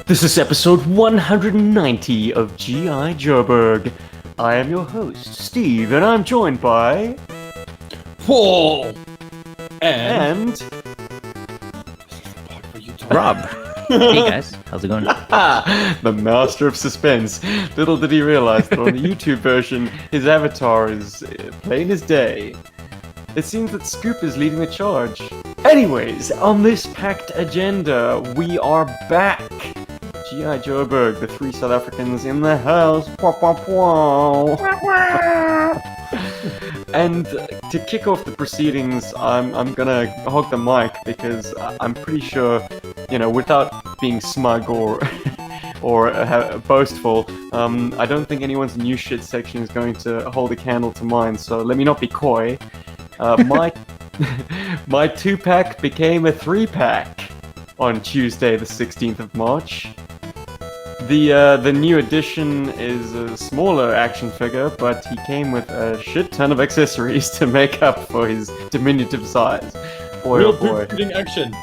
This is episode 190 of G.I. Joeberg. I am your host, Steve, and I'm joined by... Paul! And... Rob. Hey guys, how's it going? the master of suspense. Little did he realize that on the YouTube version, his avatar is plain as day. It seems that Scoop is leading the charge. Anyways, on this packed agenda, we are back. G.I. Joeberg, the three South Africans in the house. And to kick off the proceedings, I'm gonna hog the mic because I'm pretty sure, you know, without being smug or boastful, I don't think anyone's new shit section is going to hold a candle to mine. So let me not be coy. My 2-pack became a 3-pack on Tuesday, the 16th of March. The new addition is a smaller action figure, but he came with a shit ton of accessories to make up for his diminutive size. Boy, Real oh boy. poop eating action.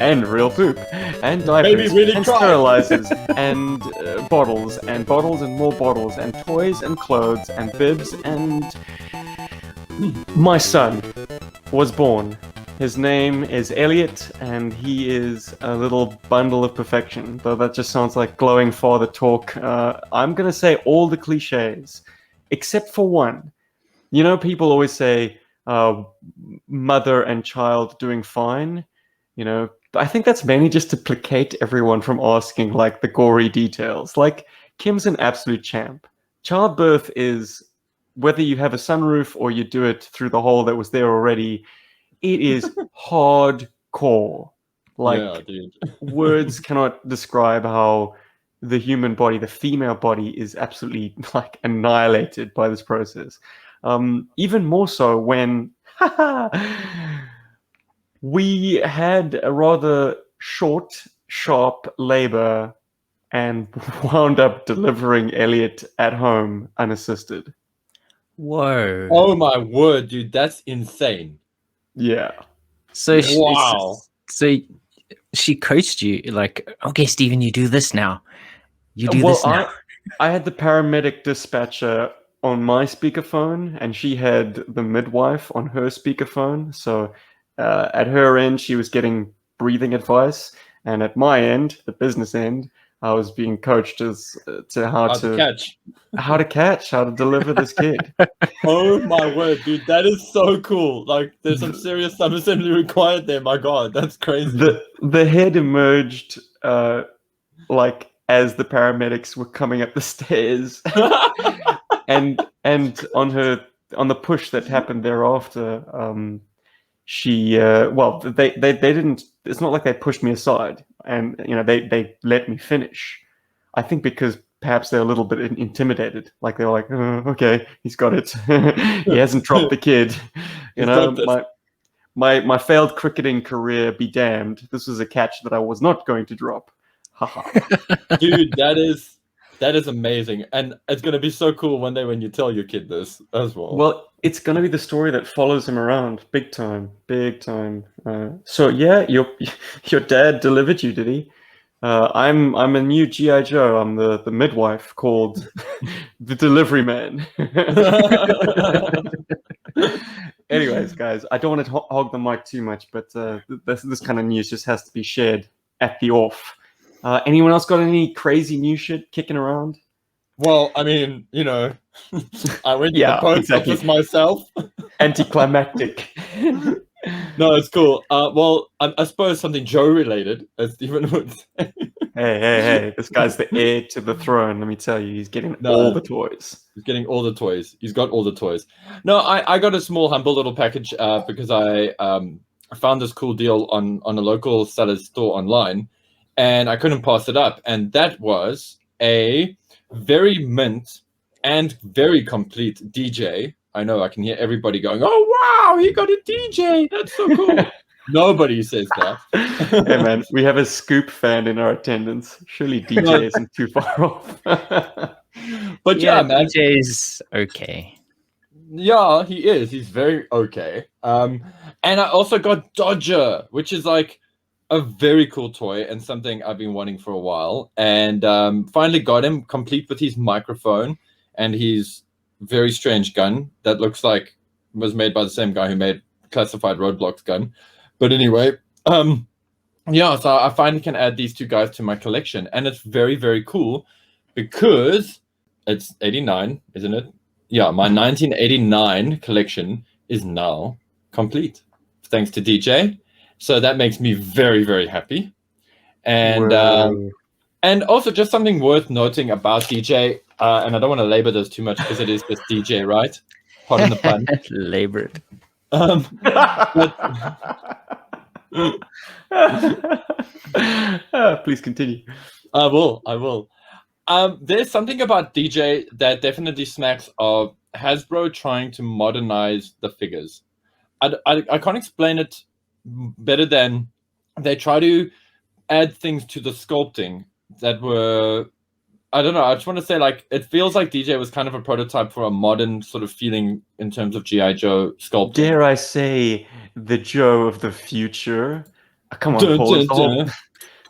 And real poop. And diapers. Baby really and cried. sterilizers. And bottles. And bottles and more bottles. And toys and clothes. And bibs. And... my son was born. His name is Elliot, and he is a little bundle of perfection. Though that just sounds like glowing father talk. I'm gonna say all the cliches, except for one. You know, people always say mother and child doing fine. You know, I think that's mainly just to placate everyone from asking like the gory details. Like, Kim's an absolute champ. Childbirth is, whether you have a sunroof or you do it through the hole that was there already, it is hardcore. Like, Yeah, dude. words cannot describe how the human body, the female body, is absolutely like annihilated by this process. Even more so when we had a rather short, sharp labor and wound up delivering Elliot at home unassisted. Whoa. Oh my word, dude, that's insane. Yeah. So Wow. So she coached you, like, okay, Steven, you do this now. You do Well, this now. I had the paramedic dispatcher on my speakerphone, and she had the midwife on her speakerphone. So at her end, she was getting breathing advice, and at my end, the business end, I was being coached as to how to catch. how to deliver this kid. Oh my word, dude, that is so cool. Like, there's some serious sub-assembly required there. My God, that's crazy. The head emerged like as the paramedics were coming up the stairs, and on the push that happened thereafter, she they didn't. It's not like they pushed me aside, and you know they let me finish. I think because perhaps they're a little bit intimidated. Like they're like, oh, okay, he's got it. He hasn't dropped the kid. You He's know, got my failed cricketing career be damned. This was a catch that I was not going to drop. Haha. Dude, that is amazing. And it's going to be so cool one day when you tell your kid this as well. Well, it's going to be the story that follows him around, big time, big time. So yeah, your dad delivered you, did he? I'm a new G.I. Joe. I'm the midwife called the delivery man. Anyways, guys, I don't want to hog the mic too much, but this kind of news just has to be shared at the off. Anyone else got any crazy new shit kicking around? Well, I mean, you know, I went to Yeah, the post exactly. office myself. Anticlimactic. No, it's cool. Well, I suppose something Joe related, as Stephen would say. Hey, this guy's the heir to the throne, let me tell you. He's getting all the toys. He's getting all the toys. He's got all the toys. No, I got a small, humble little package because I found this cool deal on a local seller's store online, and I couldn't pass it up. And that was a very mint and very complete DJ. I know I can hear everybody going, oh, wow, he got a DJ. That's so cool. Nobody says that. Hey, man, we have a Scoop fan in our attendance. Surely DJ isn't too far off. But yeah, man. DJ's okay. Yeah, he is. He's very okay. And I also got Dodger, which is like a very cool toy and something I've been wanting for a while, and finally got him complete with his microphone and his very strange gun that looks like was made by the same guy who made Classified Roadblocks gun. But anyway, yeah, so I finally can add these two guys to my collection, and it's very, very cool because it's 89, isn't it? Yeah, my 1989 collection is now complete thanks to DJ. So that makes me very, very happy. And also just something worth noting about DJ, and I don't want to labor this too much because it is just DJ, right? Pardon the pun. Labor it. Please continue. I will. There's something about DJ that definitely smacks of Hasbro trying to modernize the figures. I can't explain it better than they try to add things to the sculpting that were, I don't know, I just want to say, like, it feels like DJ was kind of a prototype for a modern sort of feeling in terms of G.I. Joe sculpting. Dare I say, the Joe of the future? Come on, Paul.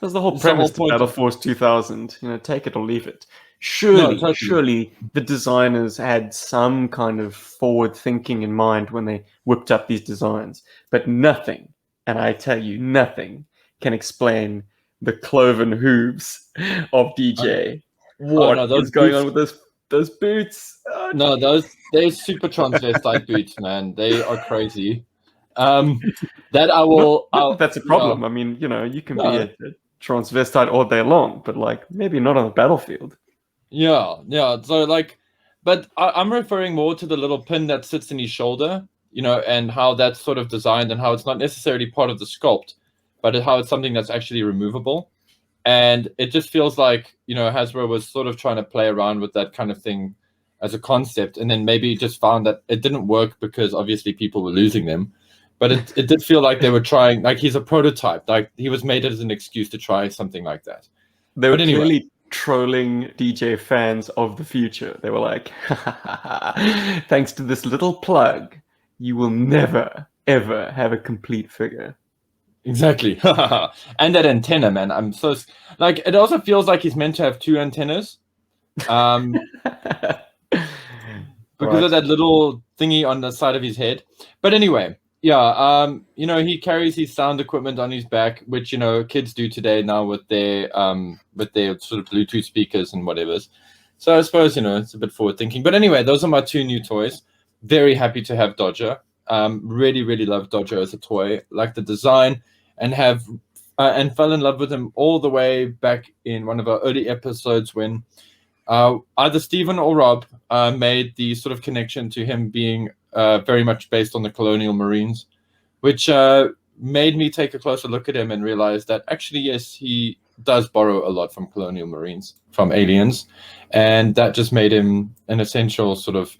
That's the whole premise of Battle Force 2000. You know, take it or leave it. Surely the designers had some kind of forward thinking in mind when they whipped up these designs. But nothing, and I tell you, nothing can explain the cloven hooves of DJ. What is going on with those boots? Oh, no, they're super transvestite boots, man. They are crazy. That I will. That's a problem. I mean, you know, you can be a transvestite all day long, but like maybe not on the battlefield. Yeah. So like, but I'm referring more to the little pin that sits in his shoulder, you know, and how that's sort of designed and how it's not necessarily part of the sculpt, but how it's something that's actually removable. And it just feels like, you know, Hasbro was sort of trying to play around with that kind of thing as a concept, and then maybe just found that it didn't work because obviously people were losing them. But it did feel like they were trying, like he's a prototype, like he was made as an excuse to try something like that. They were clearly trolling DJ fans of the future. They were like, thanks to this little plug, you will never, ever have a complete figure. Exactly. And that antenna, man. I'm so, like, it also feels like he's meant to have two antennas. Because of that little thingy on the side of his head. But anyway, yeah, you know, he carries his sound equipment on his back, which, you know, kids do today now with their sort of Bluetooth speakers and whatever. So I suppose, you know, it's a bit forward thinking. But anyway, those are my two new toys. Very happy to have Dodger. Really, really love Dodger as a toy. Like the design, and have and fell in love with him all the way back in one of our early episodes when either Stephen or Rob made the sort of connection to him being very much based on the Colonial Marines, which made me take a closer look at him and realize that actually, yes, he does borrow a lot from Colonial Marines, from Aliens, and that just made him an essential sort of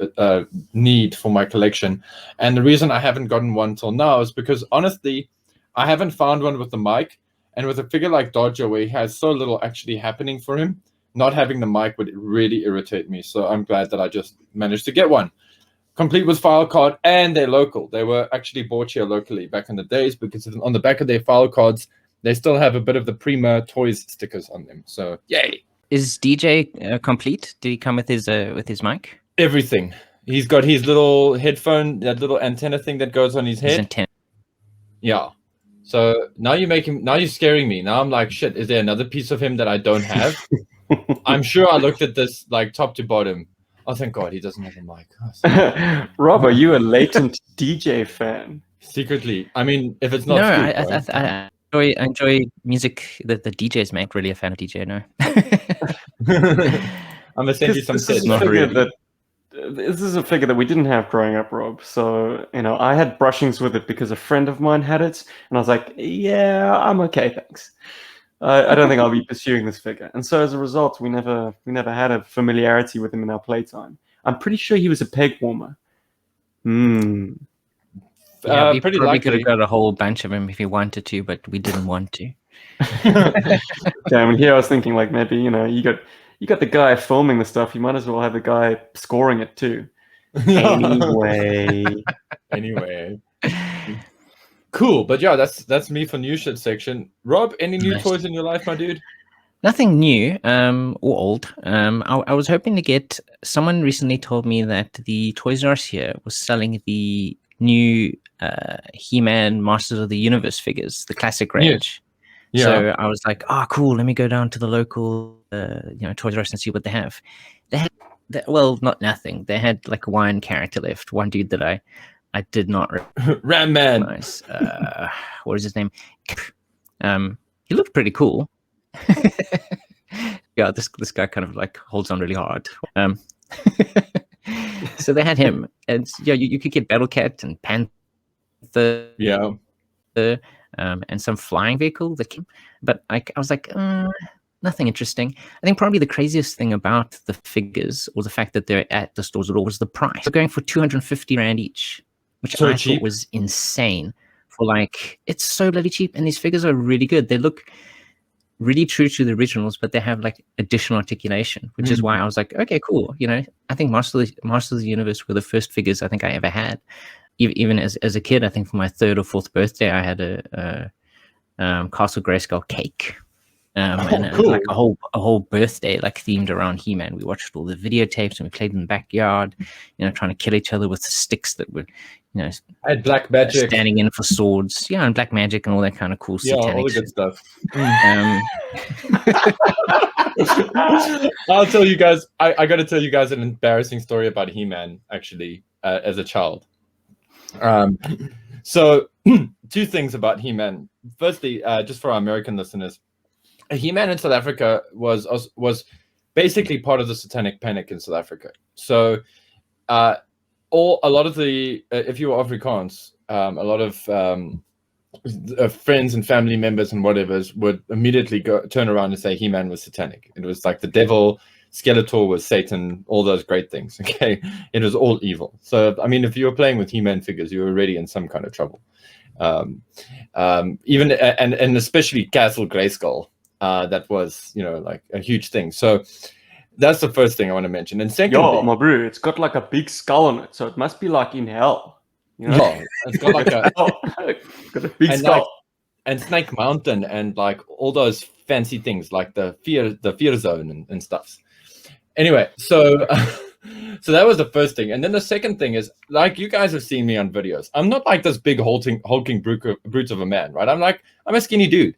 need for my collection. And the reason I haven't gotten one till now is because, honestly, I haven't found one with the mic, and with a figure like Dodger where he has so little actually happening for him, not having the mic would really irritate me. So I'm glad that I just managed to get one. Complete with file card, and they're local. They were actually bought here locally back in the days because on the back of their file cards, they still have a bit of the Prima Toys stickers on them. So yay! Is DJ complete? Did he come with his mic? Everything. He's got his little headphone, that little antenna thing that goes on his head. His antenna. Yeah. So now you're scaring me. Now I'm like, shit, is there another piece of him that I don't have? I'm sure I looked at this like top to bottom. Oh, thank God he doesn't have a mic. Oh, Rob, are you a latent DJ fan? Secretly. I mean, if it's not I enjoy music that the DJs make. Really a fan of DJ, no. I'm going to send you some sets. This is a figure that we didn't have growing up, Rob. So, you know, I had brushings with it because a friend of mine had it. And I was like, yeah, I'm okay, thanks. I don't think I'll be pursuing this figure. And so as a result, we never had a familiarity with him in our playtime. I'm pretty sure he was a peg warmer. We probably could have got a whole bunch of him if he wanted to, but we didn't want to. Damn, and here I was thinking, like, maybe, you know, you got the guy filming the stuff, you might as well have the guy scoring it too. Anyway. Cool, but yeah, that's me for new shit section. Rob, any new Nice. toys in your life, my dude? Nothing new, or old. I was hoping to get. Someone recently told me that the Toys R Us here was selling the new He-Man Masters of the Universe figures, the classic range. Yeah. So I was like, "Oh, cool! Let me go down to the local, Toys R Us and see what they have." They had, well, not nothing. They had like one character left, one dude that I did not Ram Man. recognize. What is his name? He looked pretty cool. Yeah, this guy kind of like holds on really hard. So they had him, and yeah, you could get Battle Cat and Panther, Yeah, and some flying vehicle that came. But I was like, nothing interesting. I think probably the craziest thing about the figures, or the fact that they're at the stores at all, was the price. They're going for 250 rand each, which so I cheap. thought was insane. For like, it's so bloody cheap, and these figures are really good. They look really true to the originals, but they have like additional articulation, which is why I was like, okay, cool. I think Masters of the Universe were the first figures I think I ever had. Even as a kid, I think for my 3rd or 4th birthday, I had a Castle Grayskull cake. And it was like a whole birthday like themed around He-Man. We watched all the videotapes and we played in the backyard, trying to kill each other with sticks that were, I had black magic, standing in for swords, and black magic and all that kind of cool satanic all the good stuff. I'll tell you guys. I got to tell you guys an embarrassing story about He-Man. Actually, as a child. So 2 things about He-Man. Firstly, just for our American listeners, He-Man in South Africa was basically part of the Satanic Panic in South Africa. So a lot of the if you were Afrikaans, a lot of friends and family members and whatevers would immediately turn around and say He-Man was satanic. It was like the devil, Skeletor was Satan, all those great things. Okay, it was all evil. So I mean, if you were playing with He-Man figures, you were already in some kind of trouble. Even and especially Castle Grayskull, that was like a huge thing. So that's the first thing I want to mention. And secondly, my bro, it's got like a big skull on it, so it must be like in hell. It's got like got a big skull. And Snake Mountain and like all those fancy things like the fear zone and stuff. Anyway, so so that was the first thing. And then the second thing is, like, you guys have seen me on videos. I'm not like this big hulking brute of a man, right? I'm a skinny dude,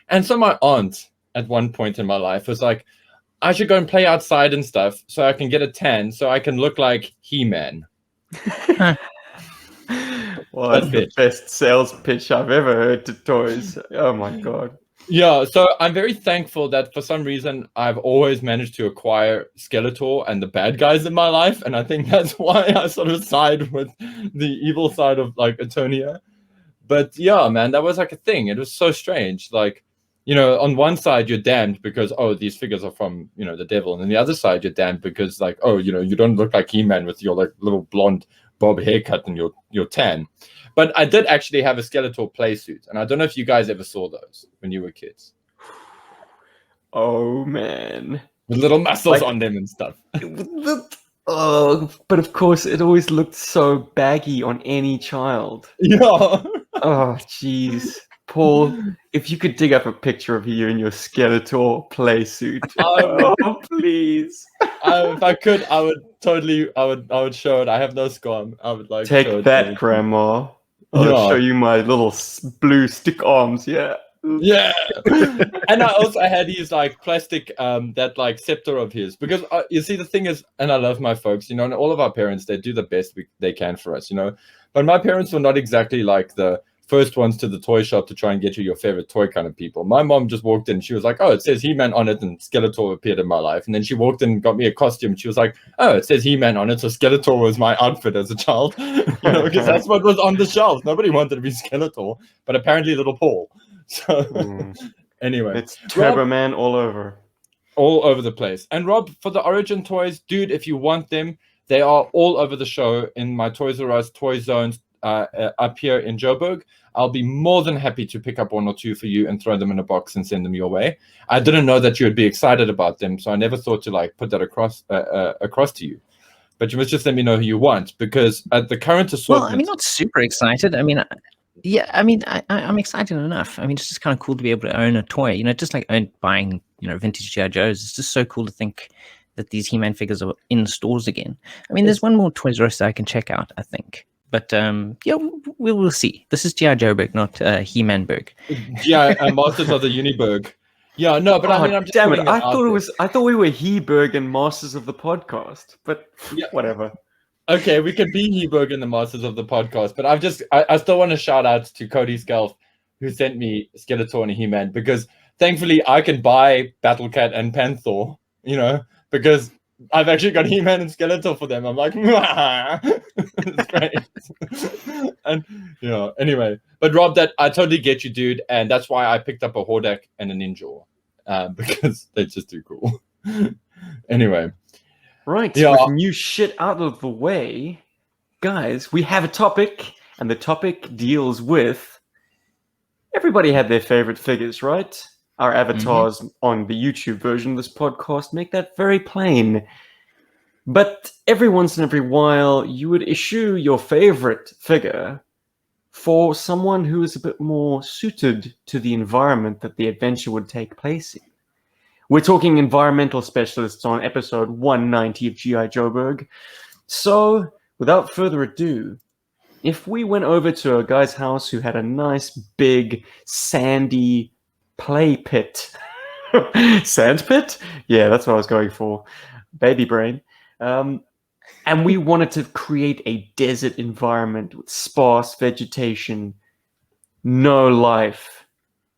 And so my aunt at one point in my life was like, I should go and play outside and stuff so I can get a tan so I can look like He-Man. Well, that's the best sales pitch I've ever heard to toys. Oh my god. Yeah, so I'm very thankful that for some reason I've always managed to acquire Skeletor and the bad guys in my life, and I think that's why I sort of side with the evil side of like Eternia. But yeah, man, that was like a thing. It was so strange. Like, on one side you're damned because these figures are from the devil, and on the other side you're damned because like you don't look like He-Man with your like little blonde bob haircut and your tan. But I did actually have a Skeletor play suit, and I don't know if you guys ever saw those when you were kids. Oh man, with little muscles on them and stuff. But of course it always looked so baggy on any child. Yeah. Oh jeez. Paul, if you could dig up a picture of you in your Skeletor play suit. Oh, please. If I could, I would totally. I would show it. I have no scorn. I would like take that, Grandma. I'll show you my little blue stick arms. Yeah. Yeah. And I also had his like plastic that like scepter of his, because you see the thing is, and I love my folks, and all of our parents, they do the best they can for us, but my parents were not exactly like the first ones to the toy shop to try and get you your favorite toy kind of people. My mom just walked in. She was like, oh, it says He-Man on it, and Skeletor appeared in my life. And then she walked in and got me a costume. She was like, oh, it says He-Man on it, so Skeletor was my outfit as a child. Because that's what was on the shelves. Nobody wanted to be Skeletor, but apparently little Paul. So anyway. It's Turbo Man all over. All over the place. And Rob, for the Origin toys, dude, if you want them, they are all over the show in my Toys R Us toy zones up here in Joburg. I'll be more than happy to pick up 1 or 2 for you and throw them in a box and send them your way. I didn't know that you would be excited about them, so I never thought to like put that across to you. But you must just let me know who you want, because at the current assortment... Well, I mean, not super excited. I mean, Yeah, I mean, I'm excited enough. I mean, it's just kind of cool to be able to own a toy, just like buying, vintage G.I. Joes. It's just so cool to think that these He-Man figures are in stores again. I mean, there's one more Toys R Us that I can check out, I think. But yeah, we'll see. This is G.I. Joeberg, not He-Manberg. Yeah, Masters of the Uniberg. Yeah, no, but I mean, I'm just damn it! putting out there. I thought we were He-Berg and Masters of the Podcast, but Yeah. whatever. Okay, we could be Heberg and the Masters of the Podcast, but I still want to shout out to Cody Scalf, who sent me Skeletor and He-Man, because thankfully I can buy Battlecat and Panther, because I've actually got He-Man and Skeletor for them. I'm like, it's great. And anyway, but Rob, that I totally get you, dude, and that's why I picked up a Hordak and a Ninja, because they're just too cool. Anyway. Right, Yeah. with new shit out of the way, guys, we have a topic, and the topic deals with... Everybody had their favorite figures, right? Our avatars on the YouTube version of this podcast make that very plain. But every once in every while, you would issue your favorite figure for someone who is a bit more suited to the environment that the adventure would take place in. We're talking environmental specialists on episode 190 of G.I. Joeberg. So, without further ado, if we went over to a guy's house who had a nice, big, sandy play pit. Sand pit? Yeah, that's what I was going for. Baby brain. And we wanted to create a desert environment with sparse vegetation, no life,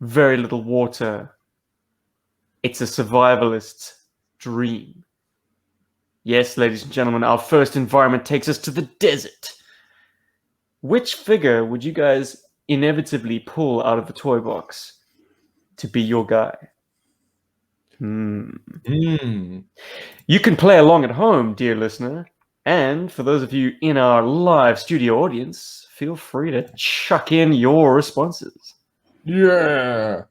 very little water. It's a survivalist's dream. Yes, ladies and gentlemen, our first environment takes us to the desert. Which figure would you guys inevitably pull out of the toy box to be your guy? You can play along at home, dear listener. And for those of you in our live studio audience, feel free to chuck in your responses. Yeah.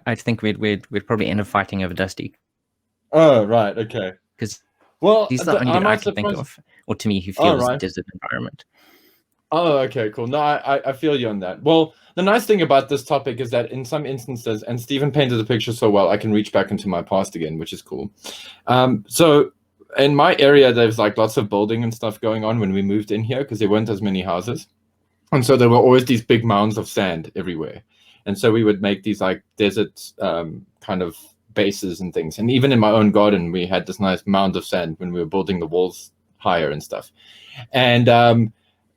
I think we'd probably end up fighting over Dusty. Oh, right. Okay. Because well, he's the only dude I can think of, or to me, who feels desert environment. Oh, okay, cool. No, I feel you on that. Well, the nice thing about this topic is that in some instances, and Stephen painted the picture so well, I can reach back into my past again, which is cool. So in my area, there's like lots of building and stuff going on when we moved in here because there weren't as many houses. And so there were always these big mounds of sand everywhere. And so we would make these like desert kind of bases and things. And even in my own garden, we had this nice mound of sand when we were building the walls higher and stuff. And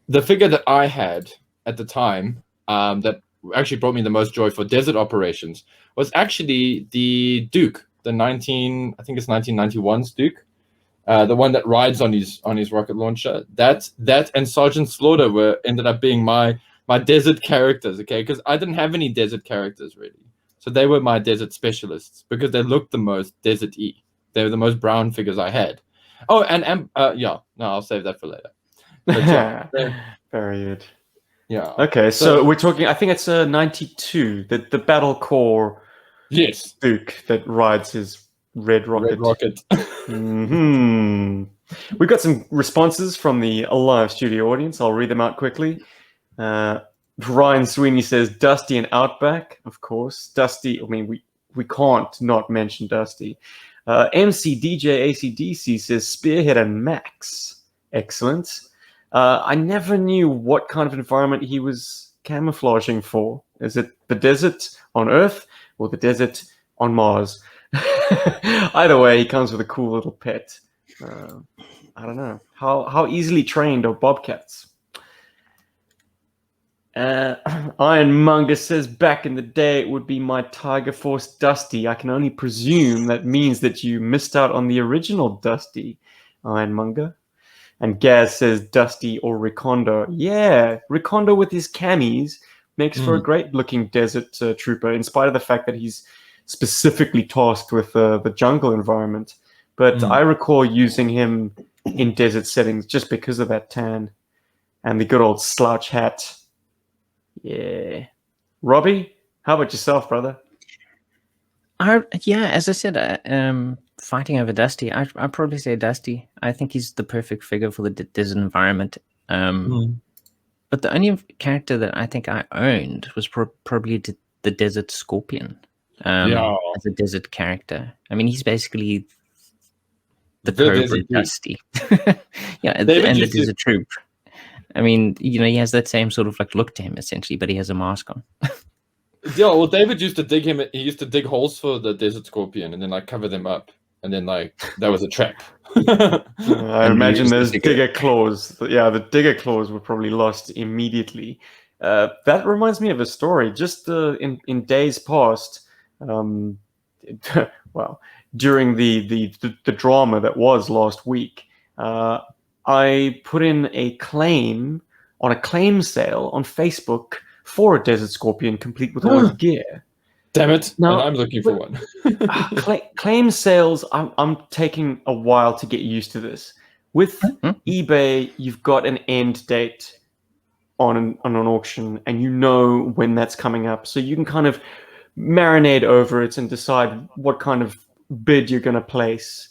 the figure that I had at the time that actually brought me the most joy for desert operations was actually the Duke, the 1991's Duke, the one that rides on his rocket launcher. That and Sergeant Slaughter ended up being my desert characters, okay? Because I didn't have any desert characters really, so they were my desert specialists because they looked the most desert-y. They were the most brown figures I had. Oh, and yeah, no, I'll save that for later. But, yeah, very good. Yeah. Okay, so we're talking. I think it's a 92. The Battle Core. Yes. Duke that rides his red rocket. Red rocket. We've got some responses from the live studio audience. I'll read them out quickly. Ryan Sweeney says Dusty and Outback, of course. Dusty. I mean, we can't not mention Dusty. MC DJ ACDC says Spearhead and Max. Excellent. I never knew what kind of environment he was camouflaging for. Is it the desert on Earth or the desert on Mars? Either way, he comes with a cool little pet. I don't know. How easily trained are bobcats? Ironmonger says, back in the day, it would be my Tiger Force Dusty. I can only presume that means that you missed out on the original Dusty, Ironmonger. And Gaz says Dusty or Recondo. Yeah, Recondo with his camis makes for a great-looking desert trooper, in spite of the fact that he's specifically tasked with the jungle environment. But I recall using him in desert settings just because of that tan and the good old slouch hat. Yeah. Robbie, how about yourself, brother? Yeah, as I said, fighting over Dusty, I'd probably say Dusty. I think he's the perfect figure for the desert environment. But But the only character that I think I owned was probably the Desert Scorpion. Yeah. As a desert character. I mean, he's basically the The Cobra Desert Troop. Dusty. Yeah, and David the used to- Desert Troop. I mean, you know, he has that same sort of like look to him essentially, but he has a mask on. Yeah, well, David used to dig him. He used to dig holes for the Desert Scorpion and then like cover them up, and then like that was a trap. I And imagine use the those digger. digger claws. Yeah, the digger claws were probably lost immediately. That reminds me of a story. Just in days past, well, during the drama that was last week, I put in a claim on a claim sale on Facebook for a Desert Scorpion, complete with all his gear. Damn it! No, and I'm looking for one. Claim sales, I'm taking a while to get used to this. With eBay, you've got an end date on an auction, and you know when that's coming up, so you can kind of marinate over it and decide what kind of bid you're going to place.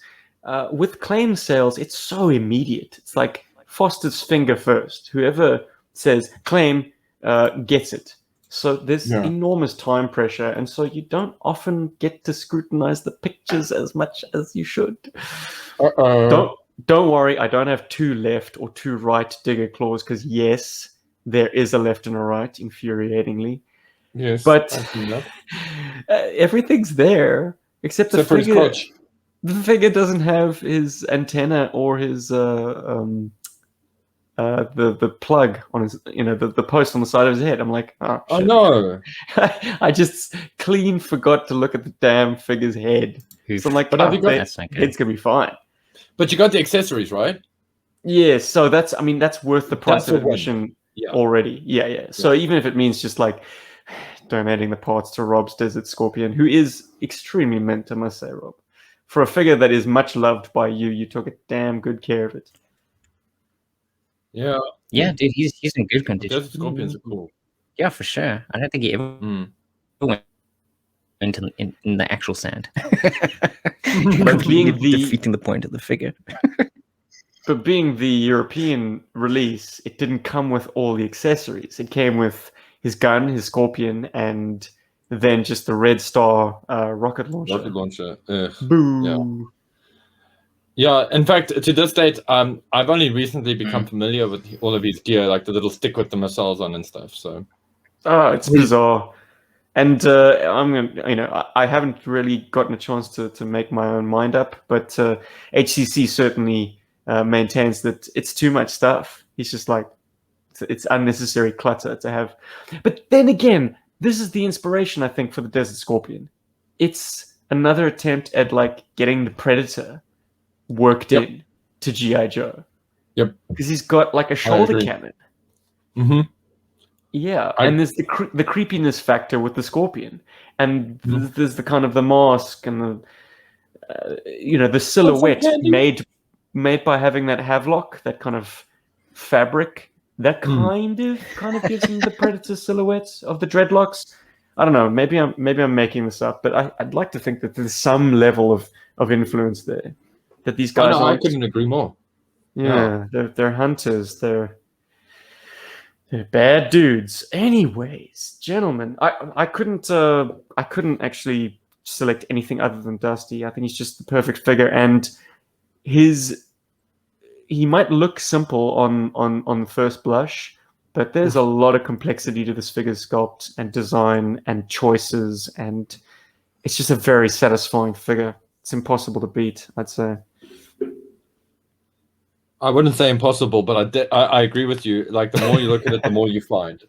With claim sales, it's so immediate. It's like Foster's finger first. Whoever says claim gets it. So there's enormous time pressure, and so you don't often get to scrutinize the pictures as much as you should. Don't worry, I don't have two left or two right digger claws, because yes, there is a left and a right, infuriatingly. Yes, But I've seen that. everything's there except the Except for his figure. crotch. The figure doesn't have his antenna or his the plug on his, the post on the side of his head. I'm like, oh, Oh shit. no! I just clean forgot to look at the damn figure's head. So I'm like, But have you got- That's not good. head's gonna be fine. But you got the accessories, right? Yeah, so that's worth the price That's of a win. admission Yeah. already. Yeah. So even if it means just like donating the parts to Rob's Desert Scorpion, who is extremely mint, I must say, Rob. For a figure that is much loved by you, you took a damn good care of it. Yeah. Yeah, dude, he's in good condition. Desert Scorpions are cool. Yeah, for sure. I don't think he ever Mm. went into in the actual sand. But being Completely the defeating the point of the figure. But being the European release, it didn't come with all the accessories. It came with his gun, his Scorpion, and then just the Red Star rocket launcher. Rocket launcher. Ugh. Boo! Yeah, in fact, to this date, I've only recently become familiar with all of his gear, like the little stick with the missiles on and stuff. So, Oh, it's bizarre. And I'm gonna, I haven't really gotten a chance to make my own mind up, but HCC certainly maintains that it's too much stuff. He's just like, it's unnecessary clutter to have. But then again, this is the inspiration, I think, for the Desert Scorpion. It's another attempt at like getting the Predator worked in to G.I. Joe. Yep. Because he's got like a shoulder agree. cannon. mm-hmm. Yeah, and there's the creepiness factor with the Scorpion, and there's the kind of the mask and the the silhouette made by having that Havelock, that kind of fabric, that kind of gives him the Predator silhouette of the dreadlocks. I don't know. Maybe I'm making this up, but I'd like to think that there's some level of influence there. That these guys I couldn't agree more. Yeah, they're hunters. They're bad dudes. Anyways, gentlemen, I couldn't actually select anything other than Dusty. I think he's just the perfect figure, and he might look simple on the first blush, but there's a lot of complexity to this figure's sculpt and design and choices, and it's just a very satisfying figure. It's impossible to beat, I'd say. I wouldn't say impossible, but I agree with you. Like, the more you look at it, the more you find.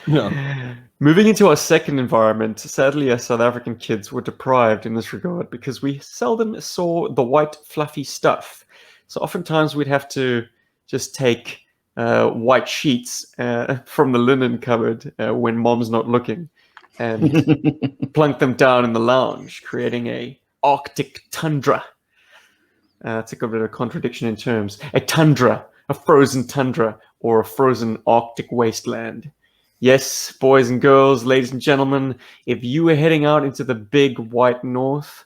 Yeah. Moving into our second environment, sadly, us South African kids were deprived in this regard because we seldom saw the white fluffy stuff. So oftentimes we'd have to just take white sheets from the linen cupboard when mom's not looking and plunk them down in the lounge, creating a Arctic tundra. It's a good bit of contradiction in terms. A tundra, a frozen tundra, or a frozen Arctic wasteland. Yes, boys and girls, ladies and gentlemen, if you were heading out into the big white north,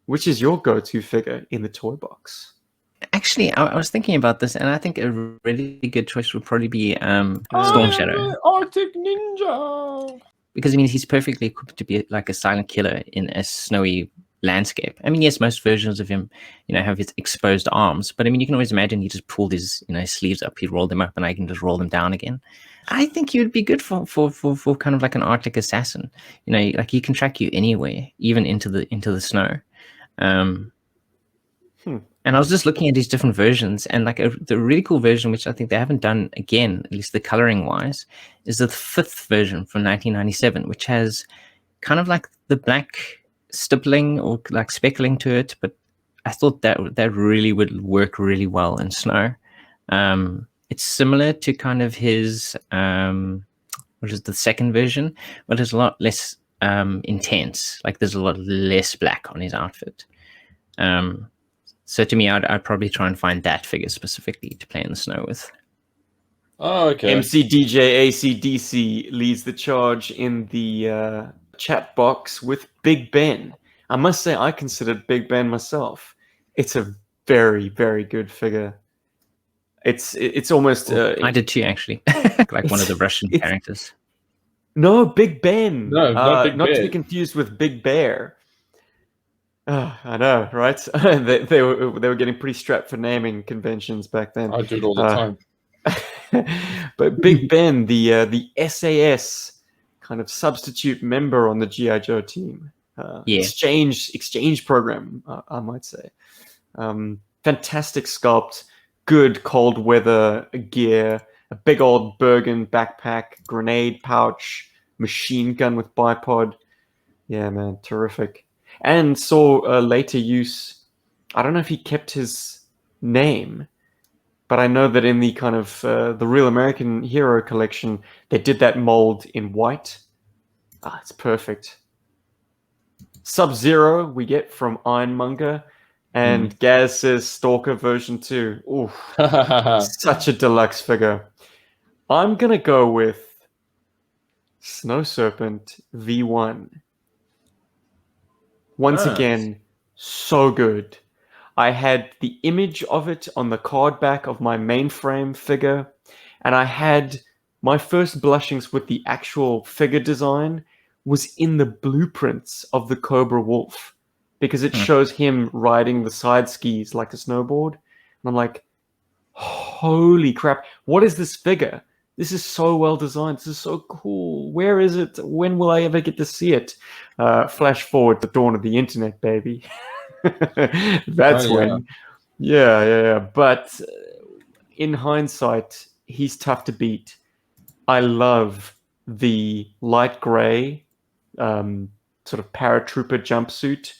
which is your go-to figure in the toy box? Actually, I was thinking about this, and I think a really good choice would probably be Storm I'm Shadow, the Arctic Ninja. because I mean he's perfectly equipped to be like a silent killer in a snowy landscape. I mean, yes, most versions of him, have his exposed arms, but I mean you can always imagine he just pulled his his sleeves up, he'd roll them up, and I can just roll them down again. I think he would be good for kind of like an Arctic assassin. Like he can track you anywhere, even into the snow. Um, And I was just looking at these different versions, and like the really cool version, which I think they haven't done again, at least the coloring wise, is the 5th version from 1997, which has kind of like the black stippling or like speckling to it. But I thought that really would work really well in snow. It's similar to kind of his, which is the 2nd version, but it's a lot less intense. Like there's a lot less black on his outfit. So to me, I'd probably try and find that figure specifically to play in the snow with. Oh, okay. MC DJ ACDC leads the charge in the chat box with Big Ben. I must say, I considered Big Ben myself. It's a very, very good figure. It's almost. I did too, actually. Like one of the Russian characters. No, Big Ben. No, not Big not to Bear. be confused with Big Bear. I know, right? they were getting pretty strapped for naming conventions back then. I do it all the time. But Big Ben, the SAS kind of substitute member on the G.I. Joe team, exchange program, I might say. Fantastic sculpt, good cold weather gear, a big old Bergen backpack, grenade pouch, machine gun with bipod. Yeah, man, terrific. And saw later use. I don't know if he kept his name, but I know that in the kind of the Real American Hero collection, they did that mold in white. It's perfect. Sub-Zero we get from Ironmonger, and Gaz says Stalker version 2. Ooh, such a deluxe figure. I'm gonna go with Snow Serpent V1. Once again, so good. I had the image of it on the card back of my mainframe figure, and I had my first blushings with the actual figure design was in the blueprints of the Cobra Wolf, because it shows him riding the side skis like a snowboard. And I'm like, holy crap, what is this figure? This is so well designed. This is so cool. Where is it? When will I ever get to see it? Flash forward to the dawn of the internet, baby. That's when. Yeah. But in hindsight, he's tough to beat. I love the light gray sort of paratrooper jumpsuit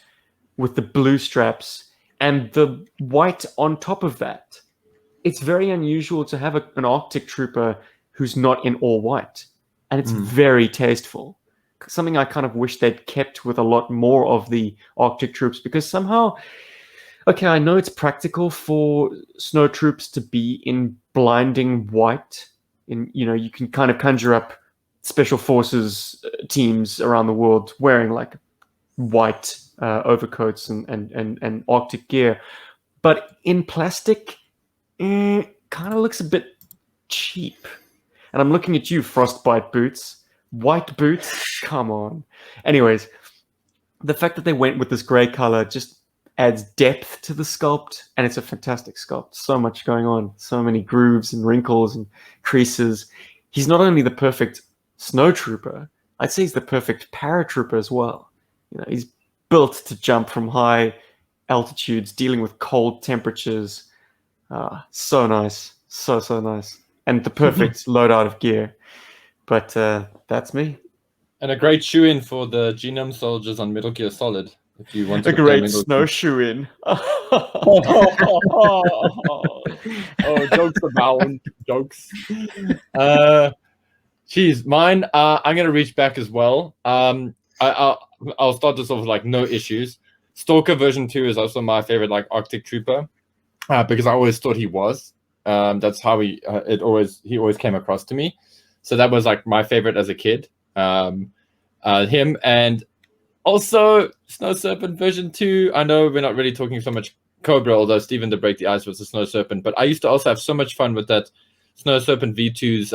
with the blue straps and the white on top of that. It's very unusual to have an Arctic trooper who's not in all white, and it's very tasteful. Something I kind of wish they'd kept with a lot more of the Arctic troops, because somehow, okay, I know it's practical for snow troops to be in blinding white. You can kind of conjure up special forces teams around the world wearing like white overcoats and Arctic gear, but in plastic, kind of looks a bit cheap. And I'm looking at you, Frostbite boots. White boots? Come on. Anyways, the fact that they went with this gray color just adds depth to the sculpt, and it's a fantastic sculpt. So much going on. So many grooves and wrinkles and creases. He's not only the perfect snow trooper, I'd say he's the perfect paratrooper as well. He's built to jump from high altitudes, dealing with cold temperatures. So nice. So nice. And the perfect loadout of gear. But that's me. And a great shoe-in for the Genome soldiers on Metal Gear Solid. If you want to a great snowshoe-in. Jokes abound. Jokes. Geez, mine. I'm gonna reach back as well. I'll start this off with like no issues. Stalker version 2 is also my favorite, like Arctic Trooper, because I always thought he was. That's how he always came across to me. So that was like my favorite as a kid. Him, and also Snow Serpent version 2. I know we're not really talking so much Cobra, although Steven did break the ice with the Snow Serpent. But I used to also have so much fun with that Snow Serpent V2's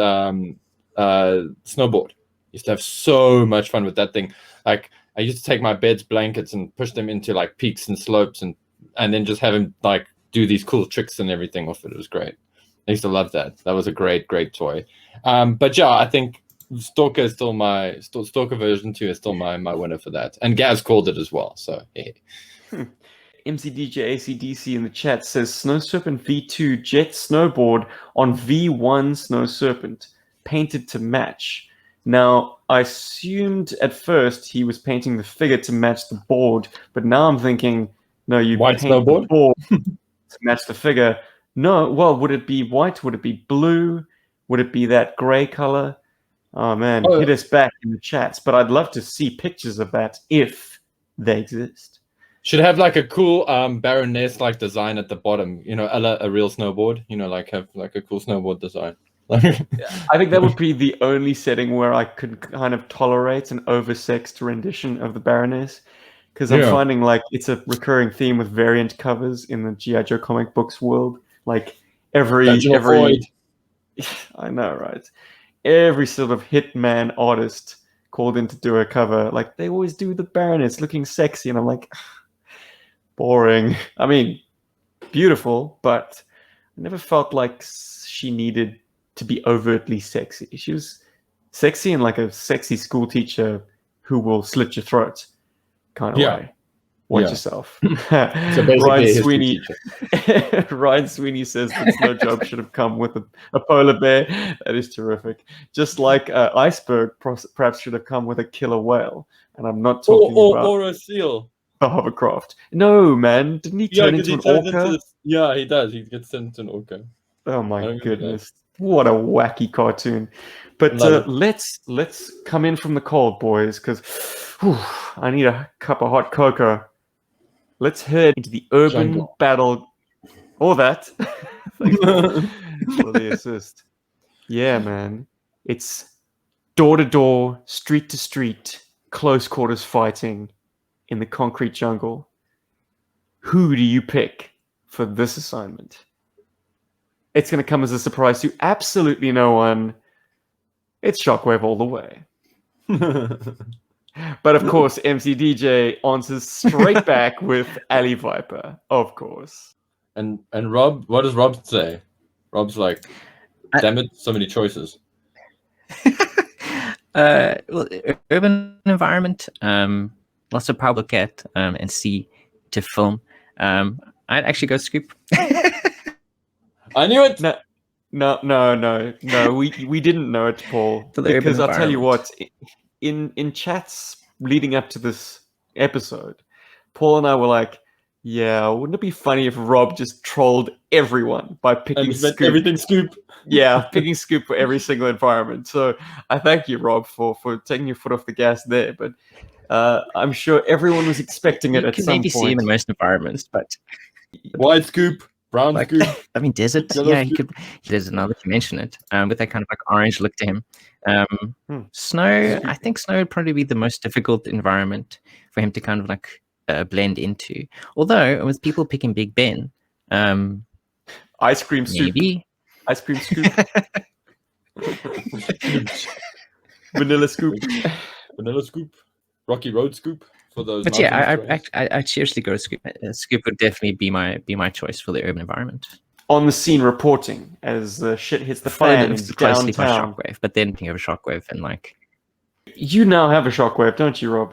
snowboard. Used to have so much fun with that thing. Like I used to take my bed's blankets and push them into like peaks and slopes, and then just have him like do these cool tricks and everything with it. It was great. I used to love that. That was a great toy. But yeah, I think Stalker is still Stalker version 2 is still my winner for that. And Gaz called it as well. So yeah. MCDJ ACDC in the chat says Snow Serpent V2 jet snowboard on V1 Snow Serpent, painted to match. Now, I assumed at first he was painting the figure to match the board, but now I'm thinking, no, you White paint snowboard? the board to match the figure. No, well, would it be white? Would it be blue? Would it be that gray color? Oh man, hit us back in the chats. But I'd love to see pictures of that if they exist. Should have like a cool Baroness-like design at the bottom, you know, a real snowboard, you know, like have like a cool snowboard design. I think that would be the only setting where I could kind of tolerate an oversexed rendition of the Baroness, because I'm finding like it's a recurring theme with variant covers in the G.I. Joe comic books world. Like every I know, right? Every sort of hitman artist called in to do a cover, like they always do the Baroness looking sexy, and I'm like, boring. I mean, beautiful, but I never felt like she needed to be overtly sexy. She was sexy in like a sexy school teacher who will slit your throat kind of way. Watch yourself. So Ryan Sweeney says that Snow Job should have come with a polar bear. That is terrific. Just like Iceberg perhaps should have come with a killer whale. And I'm not talking about or a seal. The hovercraft. No, man. Didn't he turn into an orca? Yeah, he does. He gets turned into an orca. Oh my goodness. What a wacky cartoon. But let's come in from the cold, boys, because I need a cup of hot cocoa. Let's head into the urban battle. All that. Thanks for the assist. Yeah, man. It's door to door, street to street, close quarters fighting in the concrete jungle. Who do you pick for this assignment? It's going to come as a surprise to absolutely no one. It's Shockwave all the way. But of course, MCDJ answers straight back with Alley Viper, of course. And Rob, what does Rob say? Rob's like, damn it, so many choices. Well, urban environment, lots of power to look at and see to film. I'd actually go Scoop. I knew it. No. We didn't know it, Paul. Because I'll tell you what, in chats leading up to this episode, Paul and I were like, yeah, wouldn't it be funny if Rob just trolled everyone by picking Scoop? Everything Scoop. Yeah, picking Scoop for every single environment. So I thank you, Rob, for taking your foot off the gas there. But I'm sure everyone was expecting it at some point. You can maybe see him in most environments, but... White Scoop. Brown Scoop. I mean, desert. Yeah, he could. There's another to mention it with that kind of like orange look to him. Snow. I think snow would probably be the most difficult environment for him to kind of like blend into. Although with people picking Big Ben, ice cream soup. Maybe ice cream scoop. Vanilla scoop. Vanilla Scoop. Rocky Road Scoop. But yeah, I'd seriously go to Scoop. Scoop would definitely be my choice for the urban environment. On the scene reporting as the shit hits the fan in closely by downtown. Shockwave, but then you have a Shockwave and like... You now have a Shockwave, don't you, Rob?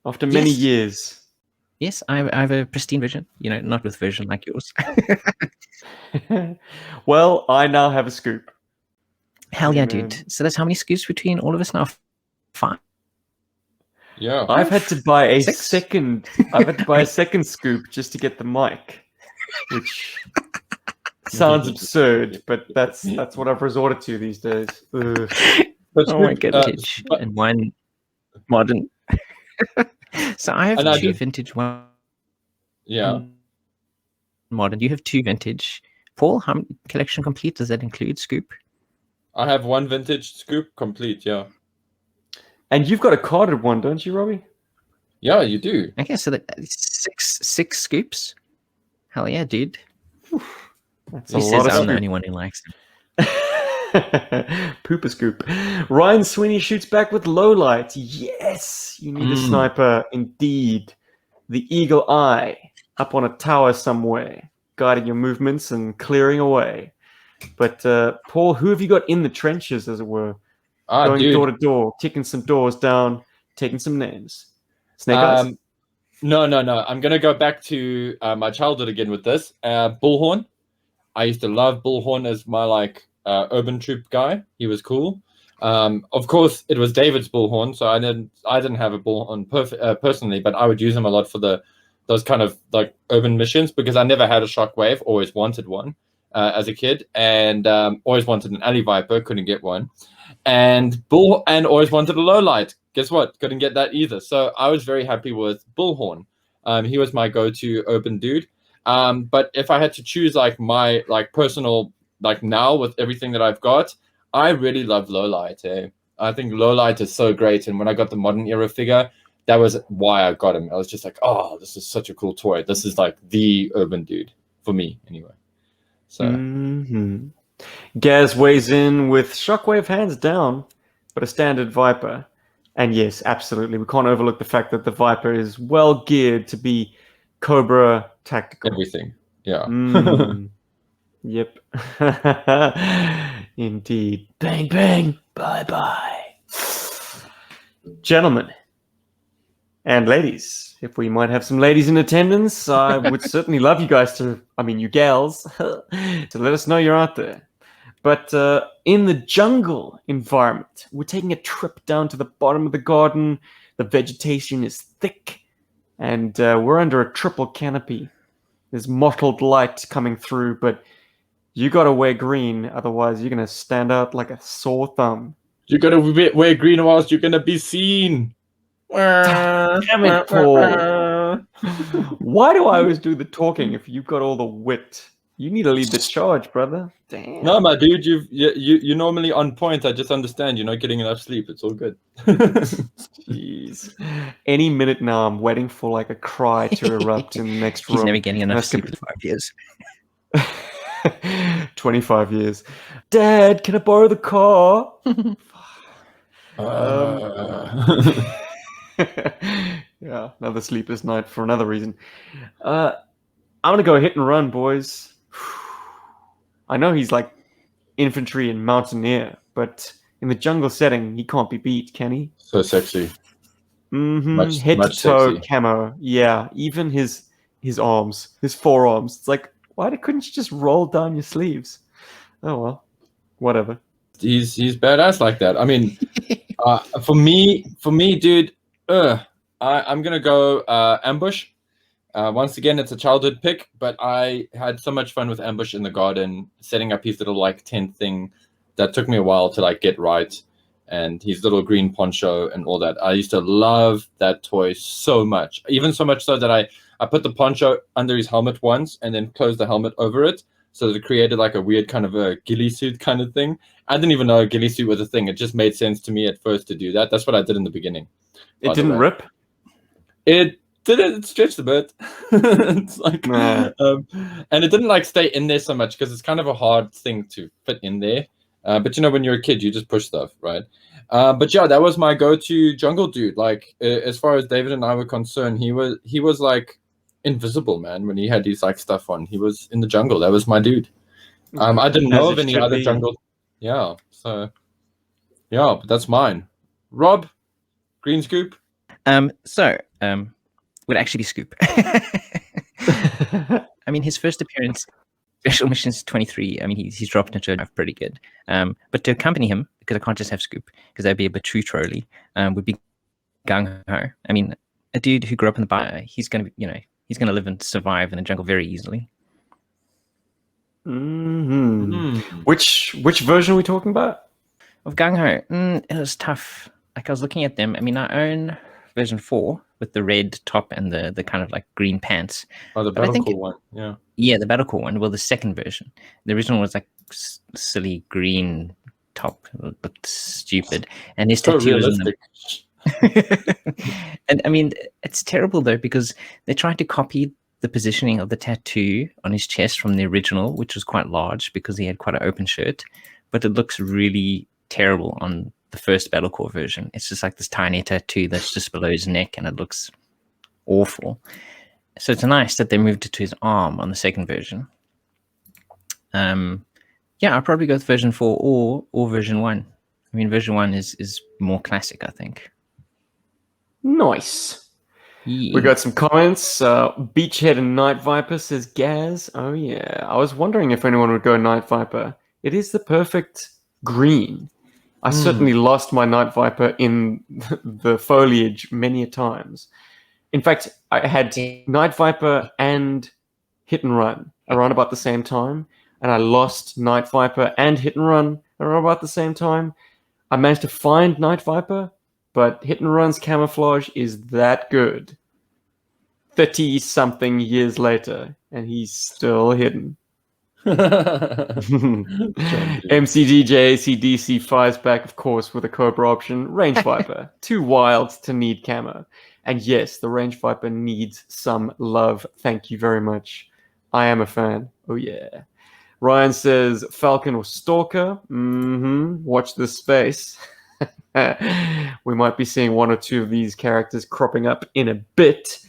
After many years. Yes, I have a pristine vision. You know, not with vision like yours. Well, I now have a Scoop. Hell yeah, dude. So that's how many scoops between all of us now? 5. Yeah, I've had to buy a second. I've had to buy a second Scoop just to get the mic, which sounds absurd, but that's what I've resorted to these days. Oh my goodness! And one modern. So I have 2 vintage. One. Yeah. Modern. You have 2 vintage. Paul, how many collection complete? Does that include Scoop? I have 1 vintage Scoop complete. Yeah. And you've got a carded one, don't you, Robbie? Yeah, you do. Okay, so that 6 scoops. Hell yeah, dude. That's He a says lot I'm of the only one who likes him. Pooper scoop. Ryan Sweeney shoots back with low light. Yes, you need a sniper indeed. The eagle eye up on a tower somewhere, guiding your movements and clearing away. But Paul, who have you got in the trenches, as it were? Going Dude. door to door, kicking some doors down, taking some names. Snake Eyes? No. I'm gonna go back to my childhood again with this. Bullhorn. I used to love Bullhorn as my urban troop guy. He was cool. Of course, it was David's Bullhorn, so I didn't have a Bullhorn personally, but I would use him a lot for those kind of like urban missions because I never had a Shockwave. Always wanted one as a kid, and always wanted an Alley Viper. Couldn't get one, and always wanted a low light. Guess what? Couldn't get that either. So I was very happy with Bullhorn. He was my go-to urban dude. But if I had to choose my personal now with everything that I've got, I really love Lowlight. I think Lowlight is so great, and when I got the modern era figure, that was why I got him. I was just like, oh, this is such a cool toy. This is like the urban dude for me, anyway. So Gaz weighs in with Shockwave hands down, but a standard Viper. And yes, absolutely, we can't overlook the fact that the Viper is well geared to be Cobra tactical. Everything, yeah. Yep. Indeed. Bang, bang. Bye-bye. Gentlemen and ladies, if we might have some ladies in attendance, I would certainly love you guys you gals, to let us know you're out there. But in the jungle environment, we're taking a trip down to the bottom of the garden. The vegetation is thick, and we're under a triple canopy. There's mottled light coming through, but you gotta wear green, otherwise you're gonna stand out like a sore thumb. You gotta wear green or else you're gonna be seen. Damn it, Paul. Why do I always do the talking if you've got all the wit? You need to lead the charge, brother. Damn. No, my dude, you're normally on point. I just understand you're not getting enough sleep. It's all good. Jeez. Any minute now, I'm waiting for like a cry to erupt in the next room. He's never getting enough sleep in 5 years. 25 years. Dad, can I borrow the car? Yeah, another sleepless night for another reason. I'm gonna go hit and run, boys. I know he's like infantry and mountaineer, but in the jungle setting, he can't be beat, can he? So sexy. Head to toe camo. Yeah, even his arms, his forearms. It's like, why couldn't you just roll down your sleeves? Oh well, whatever. He's badass like that. I mean, for me, dude, I'm gonna go ambush. Once again, it's a childhood pick, but I had so much fun with ambush in the garden, setting up his little tent thing that took me a while to get right, and his little green poncho and all that. I used to love that toy so much, even so much so that I put the poncho under his helmet once and then closed the helmet over it, so that it created like a weird kind of a ghillie suit kind of thing. I didn't even know a ghillie suit was a thing. It just made sense to me at first to do that. That's what I did in the beginning. It didn't rip? It didn't stretch a bit. It's like, and it didn't stay in there so much because it's kind of a hard thing to fit in there. But when you're a kid, you just push stuff, right? But yeah, that was my go-to jungle dude. As far as David and I were concerned, he was like invisible, man. When he had his stuff on, he was in the jungle. That was my dude. I didn't know of any other jungle. Yeah, so yeah, but that's mine. Rob, green scoop. Would actually be Scoop. I mean, his first appearance, Special Missions 23. I mean, he's dropped into a pretty good. But to accompany him, because I can't just have Scoop, because that'd be a bit too trolly, would be Gung Ho. I mean, a dude who grew up in the bio, he's gonna be, he's gonna live and survive in the jungle very easily. Which version are we talking about? Of Gung Ho, it was tough. I was looking at them. I mean, I own version 4 with the red top and the kind of green pants. Oh, the Battlecore one, yeah. Yeah, the Battlecore one. Well, the second version. The original was silly green top. It looked stupid. And his tattoos on them. And I mean, it's terrible though, because they tried to copy the positioning of the tattoo on his chest from the original, which was quite large because he had quite an open shirt, but it looks really terrible on the first Battlecore version. It's just like this tiny tattoo that's just below his neck, and it looks awful. So it's nice that they moved it to his arm on the second version. Yeah, I'll probably go with version 4 or version 1. I mean, version 1 is more classic, I think. Nice. Yeah. We got some comments. Beachhead and Night Viper says Gaz. Oh yeah, I was wondering if anyone would go Night Viper. It is the perfect green. I certainly lost my Night Viper in the foliage many a times. In fact, I had Night Viper and Hit and Run around about the same time, and I lost Night Viper and Hit and Run around about the same time. I managed to find Night Viper, but Hit and Run's camouflage is that good. 30-something years later, and he's still hidden. MCDJ ACDC fires back, of course, with a Cobra option. Range Viper, too wild to need camo. And yes, the Range Viper needs some love. Thank you very much. I am a fan. Oh yeah. Ryan says Falcon or Stalker. Watch this space. We might be seeing one or two of these characters cropping up in a bit.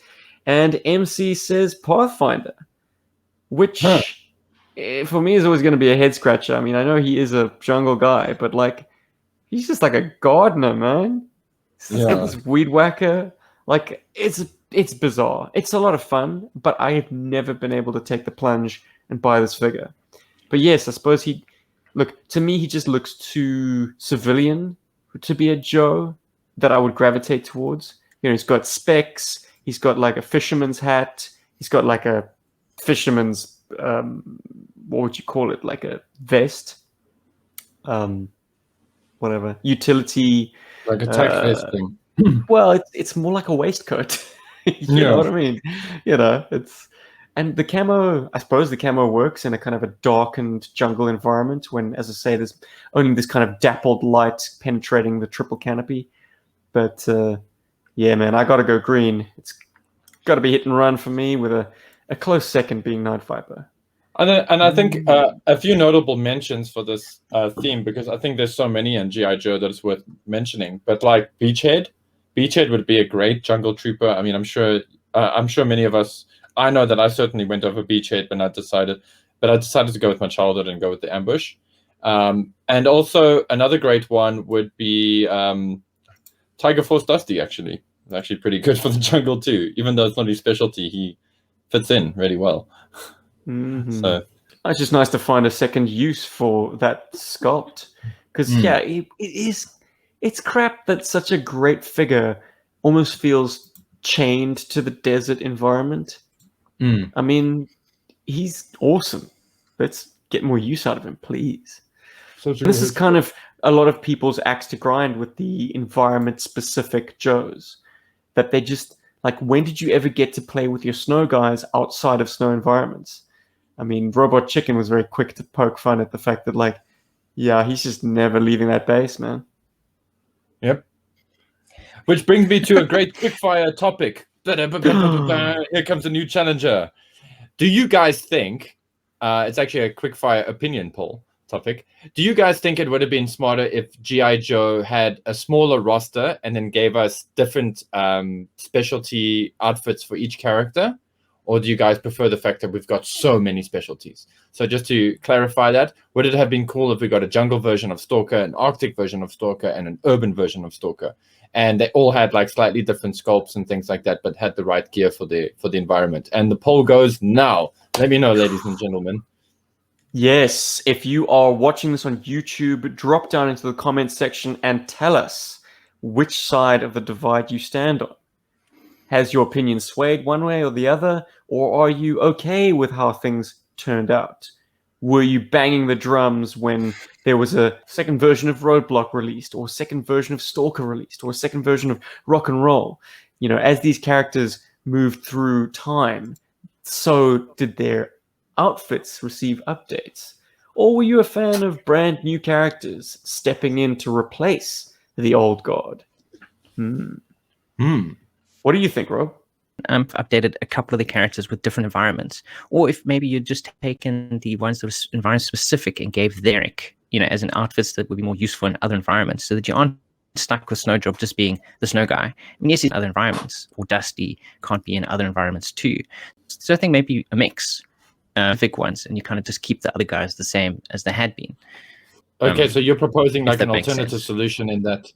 And MC says Pathfinder, which for me is always going to be a head scratcher. I mean, I know he is a jungle guy, but like, he's just like a gardener, man. He's got this weed whacker. Like, it's bizarre. It's a lot of fun, but I have never been able to take the plunge and buy this figure. But yes, I suppose to me, he just looks too civilian to be a Joe that I would gravitate towards. You know, he's got specs. He's got like a fisherman's hat. He's got like a fisherman's, what would you call it? Like a vest. Whatever. Utility. Like a tech vest thing. Well, it's more like a waistcoat. You know what I mean? You know, and the camo, I suppose the camo works in a kind of a darkened jungle environment when, as I say, there's only this kind of dappled light penetrating the triple canopy. But yeah, man, I got to go green. It's got to be Hit and Run for me, with a close second being Night Viper. And I think a few notable mentions for this theme, because I think there's so many in G.I. Joe that it's worth mentioning. But like Beachhead would be a great jungle trooper. I mean, I'm sure many of us. I know that I certainly went over Beachhead, but I decided to go with my childhood and go with the ambush. And also another great one would be Tiger Force Dusty. Actually, it's actually pretty good for the jungle too. Even though it's not his specialty, he fits in really well. So it's just nice to find a second use for that sculpt, because it's crap that such a great figure almost feels chained to the desert environment. I mean, he's awesome. Let's get more use out of him, please. This is kind of a lot of people's axe to grind with the environment-specific Joes, that they just, like, when did you ever get to play with your snow guys outside of snow environments? I mean, Robot Chicken was very quick to poke fun at the fact that, like, yeah, he's just never leaving that base, man. Yep. Which brings me to a great quickfire topic. Here comes a new challenger. Do you guys think, it's actually a quickfire opinion poll topic, do you guys think it would have been smarter if G.I. Joe had a smaller roster and then gave us different specialty outfits for each character? Or do you guys prefer the fact that we've got so many specialties? So just to clarify that, would it have been cool if we got a jungle version of Stalker, an Arctic version of Stalker, and an urban version of Stalker? And they all had like slightly different sculpts and things like that, but had the right gear for the environment. And the poll goes now. Let me know, ladies and gentlemen. Yes, if you are watching this on YouTube, drop down into the comments section and tell us which side of the divide you stand on. Has your opinion swayed one way or the other, or are you okay with how things turned out? Were you banging the drums when there was a second version of Roadblock released, or a second version of Stalker released, or a second version of Rock and Roll? You know, as these characters moved through time, so did their outfits receive updates? Or were you a fan of brand new characters stepping in to replace the old god? What do you think, Rob? updated a couple of the characters with different environments, or if maybe you'd just taken the ones that were environment specific and gave Derek, as an outfits that would be more useful in other environments, so that you aren't stuck with Snowdrop just being the snow guy. I mean, yes, in other environments, or Dusty can't be in other environments too. So I think maybe a mix, specific ones, and you kind of just keep the other guys the same as they had been. Okay, so you're proposing like an makes alternative sense. solution in that.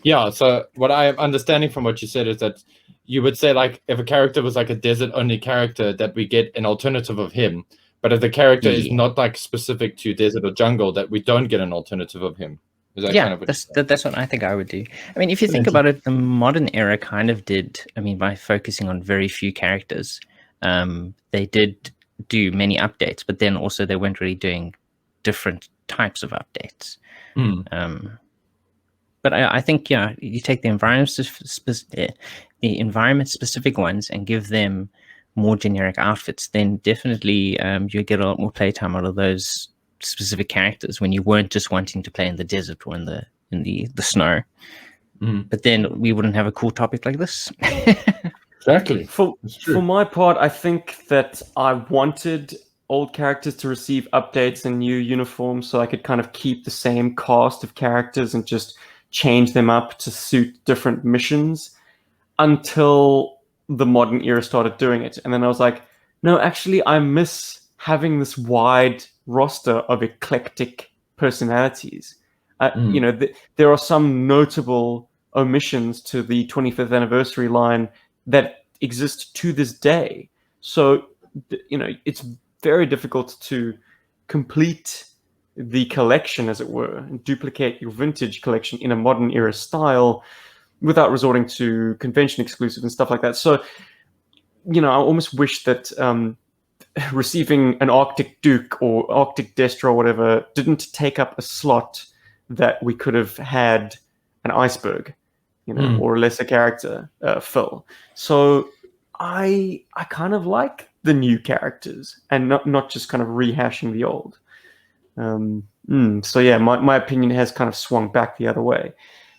Yeah, so what I am understanding from what you said is that you would say, like, if a character was like a desert-only character, that we get an alternative of him. But if the character is not like specific to desert or jungle, that we don't get an alternative of him. Is that kind of what that's what I think I would do. I mean, if you think about it, the modern era kind of did, by focusing on very few characters, they did do many updates, but then also they weren't really doing different types of updates. But I think, you take the environment specific ones and give them more generic outfits, then definitely you get a lot more playtime out of those specific characters when you weren't just wanting to play in the desert or in the snow. But then we wouldn't have a cool topic like this. Exactly. For my part, I think that I wanted old characters to receive updates and new uniforms so I could kind of keep the same cast of characters and just change them up to suit different missions until the modern era started doing it. And then I was like, no, actually, I miss having this wide roster of eclectic personalities. There are some notable omissions to the 25th anniversary line that exist to this day. So, it's very difficult to complete the collection, as it were, and duplicate your vintage collection in a modern era style without resorting to convention exclusive and stuff like that. So, I almost wish that receiving an Arctic Duke or Arctic Destro or whatever didn't take up a slot that we could have had an Iceberg, or a lesser character fill. So I kind of like the new characters and not just kind of rehashing the old. So yeah, my opinion has kind of swung back the other way.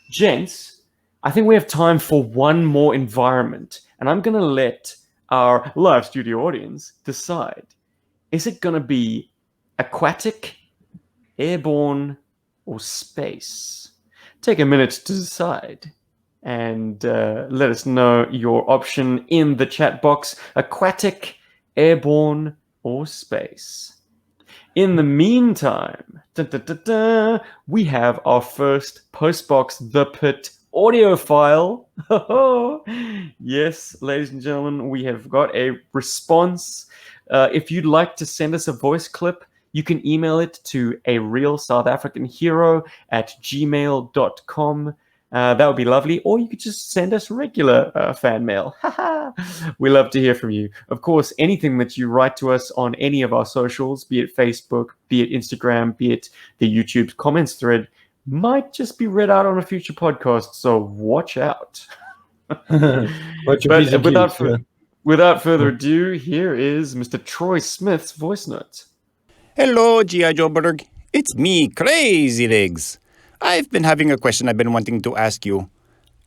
Gents, I think we have time for one more environment, and I'm going to let our live studio audience decide. Is it going to be aquatic, airborne, or space? Take a minute to decide and let us know your option in the chat box: aquatic, airborne, or space. In the meantime, we have our first Postbox The Pit audio file. Yes, ladies and gentlemen, we have got a response. If you'd like to send us a voice clip, you can email it to arealsouthafricanhero@gmail.com. That would be lovely. Or you could just send us regular fan mail. We love to hear from you. Of course, anything that you write to us on any of our socials, be it Facebook, be it Instagram, be it the YouTube comments thread, might just be read out on a future podcast. So watch out. Without further ado, here is Mr. Troy Smith's voice note. Hello, G.I. Joe Berg. It's me, Crazy Legs. I've been having a question I've been wanting to ask you.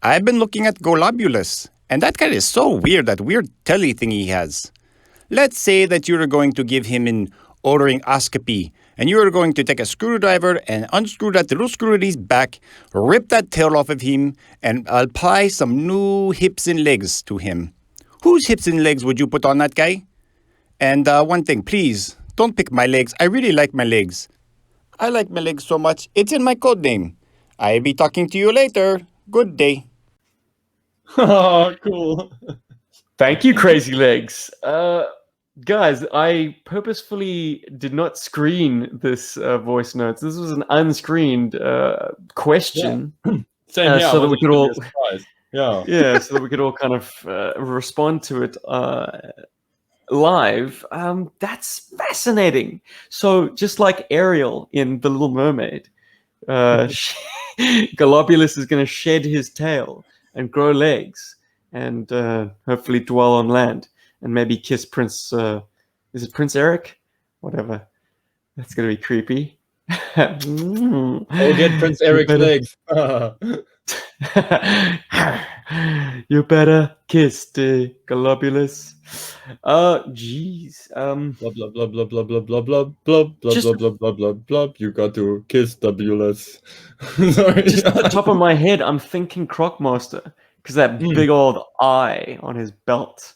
I've been looking at Golobulus, and that guy is so weird, that weird telly thing he has. Let's say that you're going to give him an otolaryngoscopy, and you're going to take a screwdriver and unscrew that little screw at his back, rip that tail off of him, and apply some new hips and legs to him. Whose hips and legs would you put on that guy? And one thing, please, don't pick my legs. I really like my legs. I like my legs so much, it's in my code name. I'll be talking to you later. Good day. Oh, cool. Thank you, Crazy Legs. Guys, I purposefully did not screen this voice notes. This was an unscreened question. Yeah. Same here. So that we could all, so that we could all kind of respond to it live. That's fascinating. So just like Ariel in The Little Mermaid, Golobulus is going to shed his tail and grow legs and hopefully dwell on land and maybe kiss Prince. Is it Prince Eric? Whatever. That's going to be creepy. I'll get Prince Eric's legs. You better kiss the globulus. Jeez. Blah blah blah blah blah blah blah blah blah blah Just- blah blah blah blah blah. You got to kiss the bulus. Sorry. Just at the top of my head, I'm thinking Crocmaster because that big old eye on his belt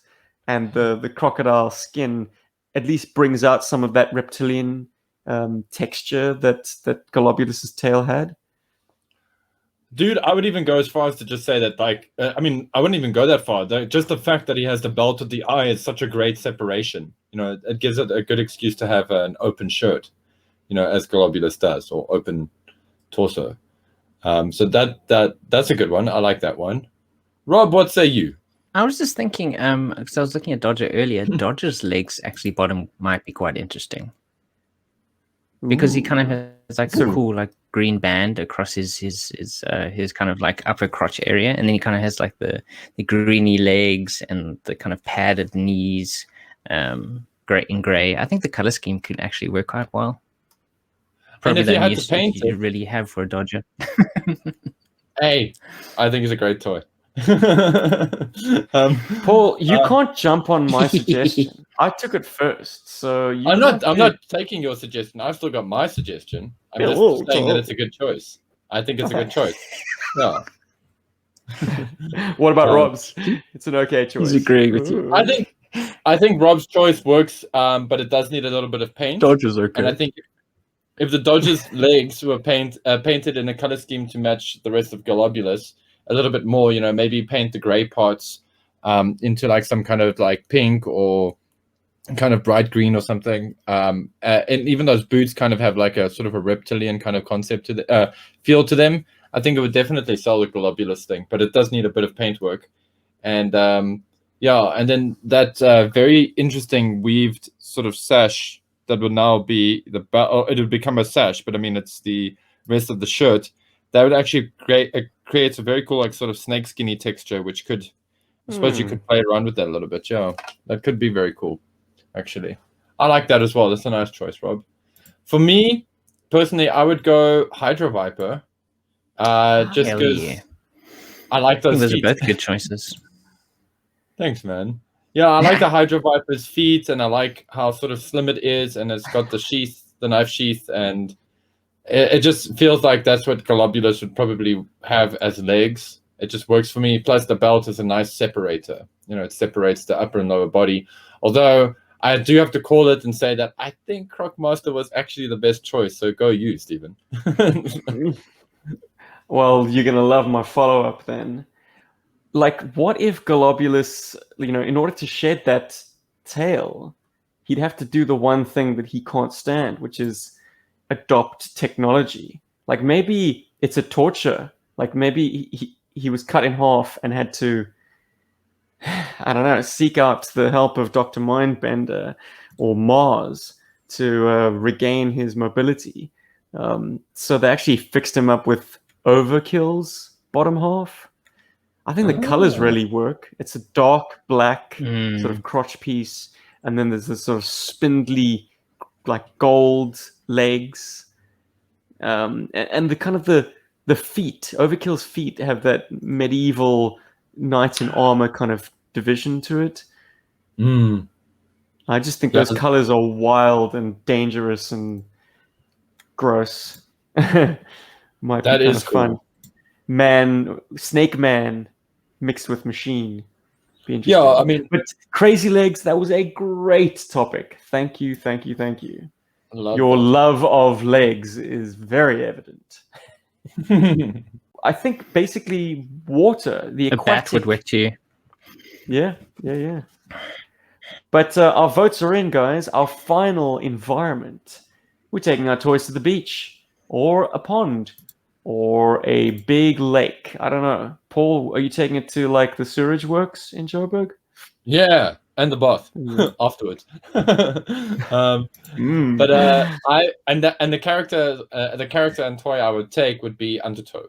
and the crocodile skin at least brings out some of that reptilian texture that Golobulus's tail had. Dude, I would even go as far as to just say that, like, I mean, I wouldn't even go that far. Just the fact that he has the belt with the eye is such a great separation. You know, it gives it a good excuse to have an open shirt, you know, as Globulus does, or open torso. So that's a good one. I like that one. Rob, what say you? I was just thinking, because I was looking at Dodger earlier. Dodger's legs actually bottom might be quite interesting because he kind of has like a cool like green band across his kind of like upper crotch area, and then he kind of has like the greeny legs and the kind of padded knees, gray in gray. I think the color scheme could actually work quite well. And if the you had use to paint you it, really have for a Dodger. hey, I think it's a great toy. Paul, you can't jump on my suggestion. I took it first, so you I'm can't not taking your suggestion. I've still got my suggestion. I'm just saying that it's a good choice. I think it's a good choice. Yeah. What about Rob's? It's an okay choice. He's agreeing with you. I think Rob's choice works, but it does need a little bit of paint. Dodger's okay. And I think if the Dodger's legs were painted in a color scheme to match the rest of Globulus a little bit more, you know, maybe paint the gray parts into like some kind of like pink or kind of bright green or something. And even those boots kind of have like a sort of a reptilian kind of concept to the feel to them. I think it would definitely sell the Globulus thing, but it does need a bit of paint work. And yeah, and then that very interesting weaved sort of sash that would now be it would become a sash, but I mean it's the rest of the shirt. That would actually creates a very cool like sort of snake skinny texture, which could I suppose you could play around with that a little bit. Yeah, that could be very cool. Actually, I like that as well. That's a nice choice, Rob. For me personally, I would go Hydro Viper, just because I like those. Those feet. are both good choices. Thanks, man. Yeah, I like the Hydro Viper's feet, and I like how sort of slim it is, and it's got the sheath, the knife sheath, and it just feels like that's what Globulus would probably have as legs. It just works for me. Plus, the belt is a nice separator. You know, it separates the upper and lower body. Although I do have to call it and say that I think Crocmaster was actually the best choice. So go you, Stephen. Well, you're gonna love my follow-up then. Like, what if Globulus, you know, in order to shed that tail, he'd have to do the one thing that he can't stand, which is adopt technology. Like, maybe it's a torture. Like, maybe he was cut in half and had to, I don't know, seek out the help of Dr. Mindbender or Mars to regain his mobility. So they actually fixed him up with Overkill's bottom half. I think the colors really work. It's a dark black sort of crotch piece, and then there's this sort of spindly, like gold legs, and the kind of the feet. Overkill's feet have that medieval knight in armor kind of division to it. I just think those colors are wild and dangerous and gross. Might be kind of fun. Snake Man mixed with machine. Be interesting. Yeah, I mean, but Crazy Legs, that was a great topic. Thank you. Your love of legs is very evident. I think basically water, the aquatic. Bat would work too. Yeah. But our votes are in, guys. Our final environment. We're taking our toys to the beach or a pond or a big lake. I don't know. Paul, are you taking it to like the sewage works in Joburg? Yeah, and the bath afterwards. But the character and toy I would take would be Undertow.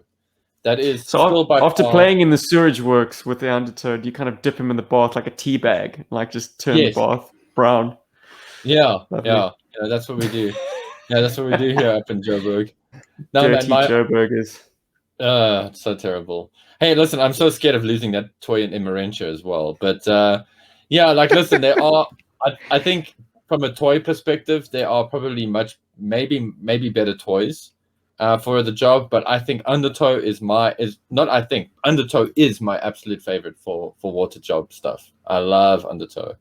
That is so after playing in the sewage works with the Undertow, you kind of dip him in the bath like a tea bag, like just turn the bath brown. Yeah, that's what we do. Yeah, that's what we do here up in Joburg. No, Dirty man, Joburgers. It's so terrible. Hey, listen, I'm so scared of losing that toy in Immerentia as well. But yeah, like, listen, there are. I think from a toy perspective, there are probably maybe better toys for the job. But I think Undertow is not. I think Undertow is my absolute favorite for water job stuff. I love Undertow,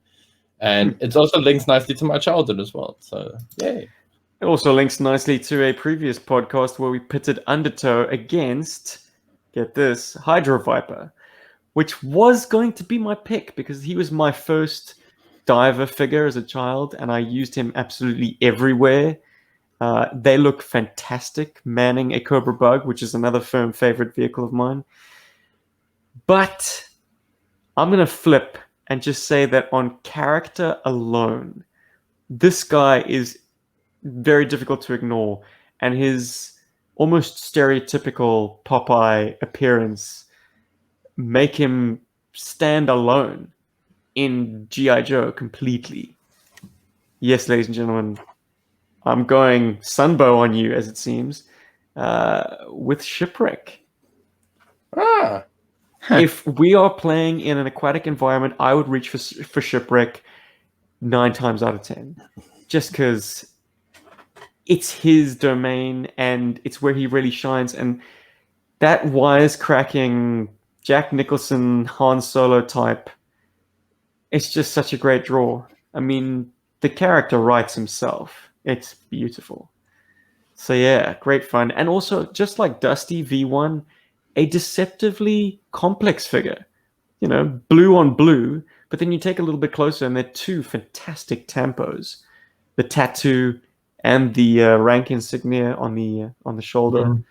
and it also links nicely to my childhood as well. So yay. It also links nicely to a previous podcast where we pitted Undertow against, get this, Hydro Viper, which was going to be my pick because he was my first diver figure as a child, and I used him absolutely everywhere. They look fantastic, manning a Cobra Bug, which is another firm favorite vehicle of mine. But I'm going to flip and just say that on character alone, this guy is very difficult to ignore, and his almost stereotypical Popeye appearance make him stand alone in G.I. Joe completely. Yes, ladies and gentlemen, I'm going Sunbow on you, as it seems, with Shipwreck. Ah. If we are playing in an aquatic environment, I would reach for Shipwreck 9 times out of 10, just because it's his domain and it's where he really shines. And that wisecracking Jack Nicholson Han Solo type, it's just such a great draw. I mean, the character writes himself. It's beautiful. So yeah, great fun. And also, just like Dusty V1, a deceptively complex figure. You know, blue on blue, but then you take a little bit closer and they're 2 fantastic tampos. The tattoo and the rank insignia on the shoulder. Mhm.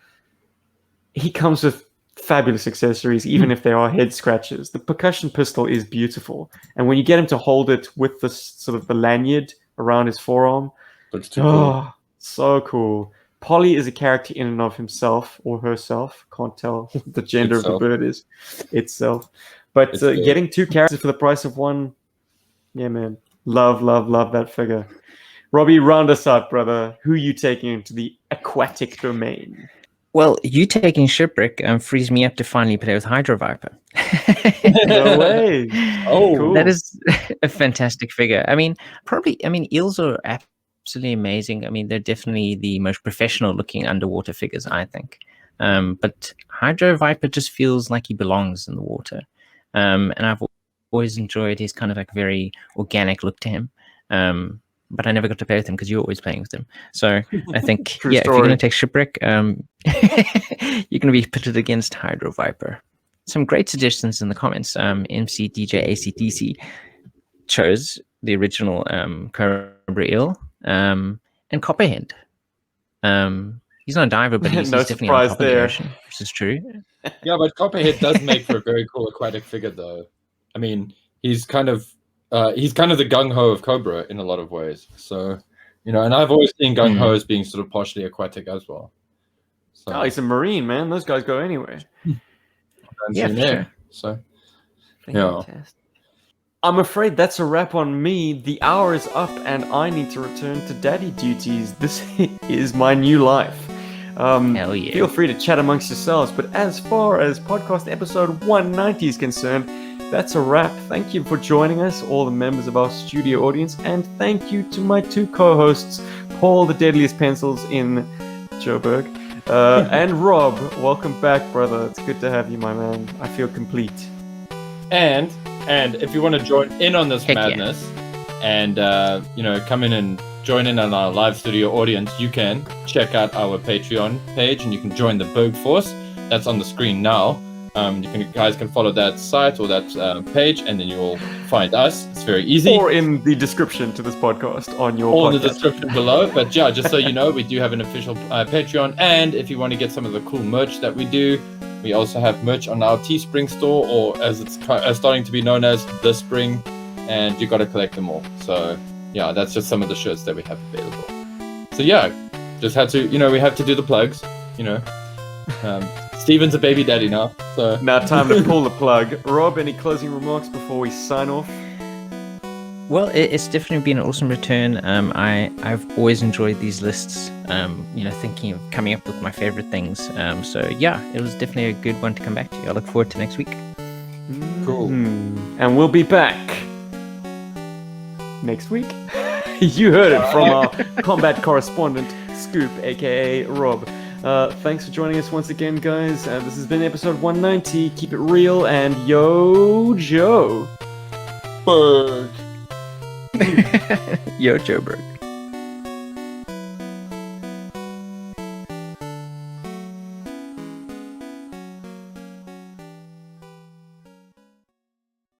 He comes with fabulous accessories, even if they are head scratches. The percussion pistol is beautiful, and when you get him to hold it with the sort of the lanyard around his forearm, Looks too cool. so cool. Polly is a character in and of himself or herself. Can't tell what the gender of the bird is. Itself. But getting 2 characters for the price of 1, yeah, man. Love that figure. Robbie, round us out, brother. Who are you taking into the aquatic domain? Well, you taking Shipwreck frees me up to finally play with Hydro Viper. No way. Oh, Cool. That is a fantastic figure. I mean, eels are absolutely amazing. I mean, they're definitely the most professional looking underwater figures, I think. But Hydro Viper just feels like he belongs in the water. And I've always enjoyed his kind of like very organic look to him. But I never got to play with him because you're always playing with him. So I think, True if you're story. going to take Shipwreck, you're going to be pitted against Hydro Viper. Some great suggestions in the comments. MC DJ ACDC chose the original Cobra Eel and Copperhead. He's not a diver, but he's No definitely on surprise top of the there. ocean, which is true. yeah, but Copperhead does make for a very cool aquatic figure, though. I mean, he's kind of the gung-ho of Cobra in a lot of ways. So, you know, and I've always seen gung-ho as being sort of partially aquatic as well. So, Oh, he's a Marine, man. Those guys go anywhere. Yeah, for sure. So, yeah. Fantastic. I'm afraid that's a wrap on me. The hour is up and I need to return to daddy duties. This is my new life. Hell yeah. Feel free to chat amongst yourselves, but as far as podcast episode 190 is concerned, that's a wrap. Thank you for joining us, all the members of our studio audience, and thank you to my 2 co-hosts, Paul the Deadliest Pencils in Joburg, and Rob. Welcome back, brother. It's good to have you, my man. I feel complete. And if you want to join in on this Heck yeah. madness and you know, come in and join in on our live studio audience, you can check out our Patreon page and you can join the Berg Force. That's on the screen now. You guys can follow that site or that page, and then you will find us. It's very easy. Or in the description to this podcast on your Or in podcast. the description below. But yeah, just so you know, we do have an official Patreon, and if you want to get some of the cool merch that we do, we also have merch on our Teespring store, or as it's starting to be known as, The Spring, and you got to collect them all. So yeah, that's just some of the shirts that we have available. So yeah, just had to, you know, we have to do the plugs, you know. Steven's a baby daddy now, so Now time to pull the plug. Rob, any closing remarks before we sign off? Well, it's definitely been an awesome return. I've always enjoyed these lists. Thinking of coming up with my favorite things. So yeah, it was definitely a good one to come back to. I look forward to next week. Cool. And we'll be back next week. You heard it from our combat correspondent, Scoop, aka Rob. Thanks for joining us once again, guys. This has been episode 190. Keep it real, and yo, Joe. Berg. Yo, Joe Berg.